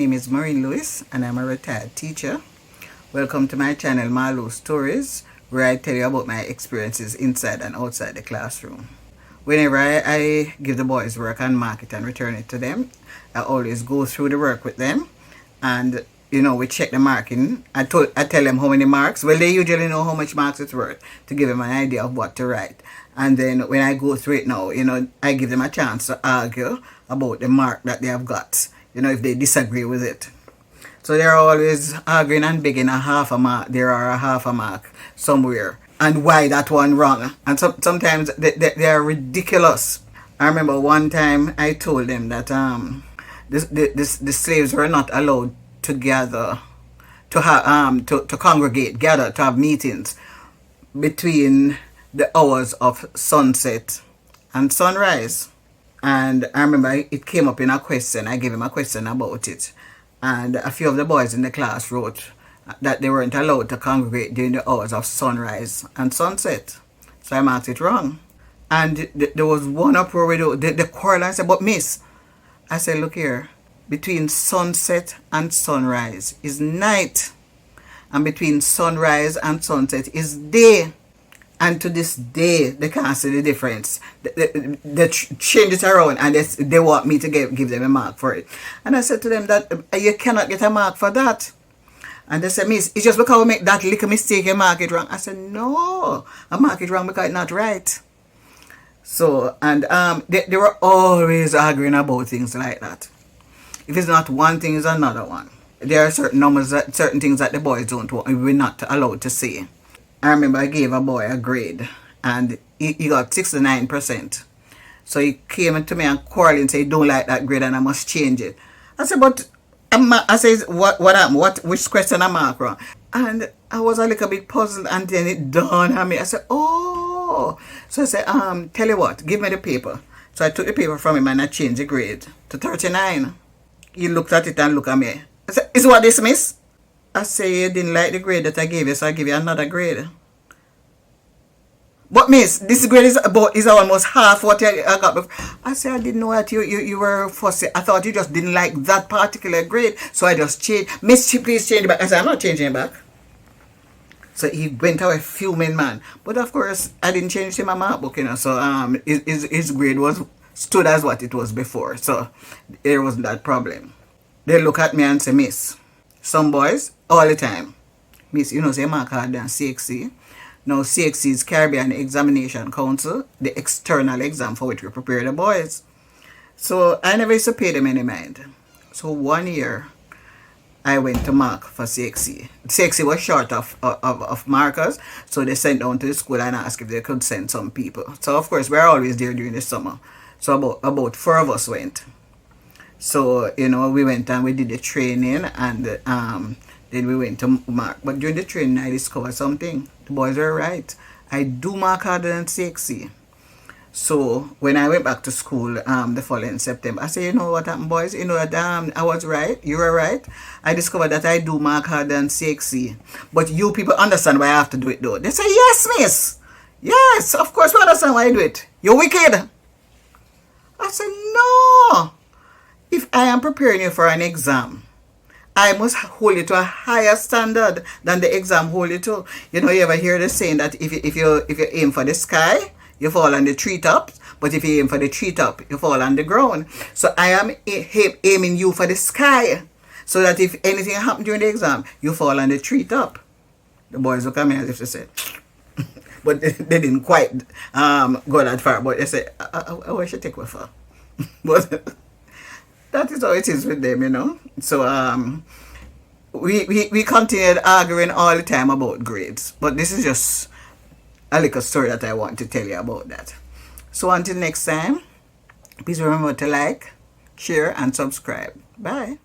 name is Maureen Lewis and I'm a retired teacher. Welcome to my channel, Lew Stories, where I tell you about my experiences inside and outside the classroom. Whenever I give the boys work and mark it and return it to them, I always go through the work with them and we check the marking. I tell them how many marks. Well, they usually know how much marks it's worth to give them an idea of what to write. And then when I go through it now, I give them a chance to argue about the mark that they have got, if they disagree with it. So they're always arguing and begging a half a mark. There are a half a mark somewhere. And why that one wrong? And sometimes they are ridiculous. I remember one time I told them that the slaves were not allowed to gather, to congregate, gather, to have meetings between the hours of sunset and sunrise. And I remember it came up in a question. I gave him a question about it. And a few of the boys in the class wrote that they weren't allowed to congregate during the hours of sunrise and sunset. So I marked it wrong. And there was one uproar with the quarrel. I said, but miss, I said, look here, between sunset and sunrise is night. And between sunrise and sunset is day. And to this day, they can't see the difference. They change it around and they want me to give them a mark for it. And I said to them that you cannot get a mark for that. And they said, miss, it's just because we make that little mistake, you mark it wrong. I said, no, I mark it wrong because it's not right. So, and they were always arguing about things like that. If it's not one thing, it's another one. There are certain numbers, certain things that the boys don't want, we're not allowed to say. I remember I gave a boy a grade and he got 69%. So he came to me and quarreled and said, he don't like that grade and I must change it. I said, but I said, what happened? Which question I marked wrong? And I was a little bit puzzled and then it dawned on me. I said, oh. So I said, tell you what, give me the paper. So I took the paper from him and I changed the grade to 39. He looked at it and looked at me. I said, is what this, miss? I say you didn't like the grade that I gave you, so I give you another grade. But miss, this grade is almost half what I got before. I say I didn't know that you were fussy. I thought you just didn't like that particular grade, so I just changed. Miss, please change it back. I said, I'm not changing it back. So he went away fuming, man. But of course, I didn't change him a mark book, so his grade stood as what it was before. So there wasn't that problem. They look at me and say, miss, some boys, all the time, miss, say mark harder than CXC. Now CXC is Caribbean Examination Council, the external exam for which we prepare the boys. So I never used to pay them any mind. So 1 year, I went to mark for CXC. CXC was short of markers, so they sent down to the school and asked if they could send some people. So of course, we're always there during the summer. So about 4 of us went. So, we went and we did the training and then we went to mark. But during the training, I discovered something. The boys were right. I do mark harder than CXC. So, when I went back to school the following September, I said, you know what happened, boys? That I was right. You were right. I discovered that I do mark harder than CXC. But you people understand why I have to do it, though. They say, yes, miss. Yes, of course we understand why I do it. You're wicked. I said, no. If I am preparing you for an exam, I must hold you to a higher standard than the exam hold you to. You ever hear the saying that if you aim for the sky, you fall on the treetops, but if you aim for the treetop, you fall on the ground. So I am aiming you for the sky, so that if anything happens during the exam, you fall on the treetop. The boys look at me as if they said, but they didn't quite go that far. But they said, I wish you take one for. But that is how it is with them, So we continued arguing all the time about grades. But this is just a little story that I want to tell you about that. So until next time, please remember to like, share and subscribe. Bye.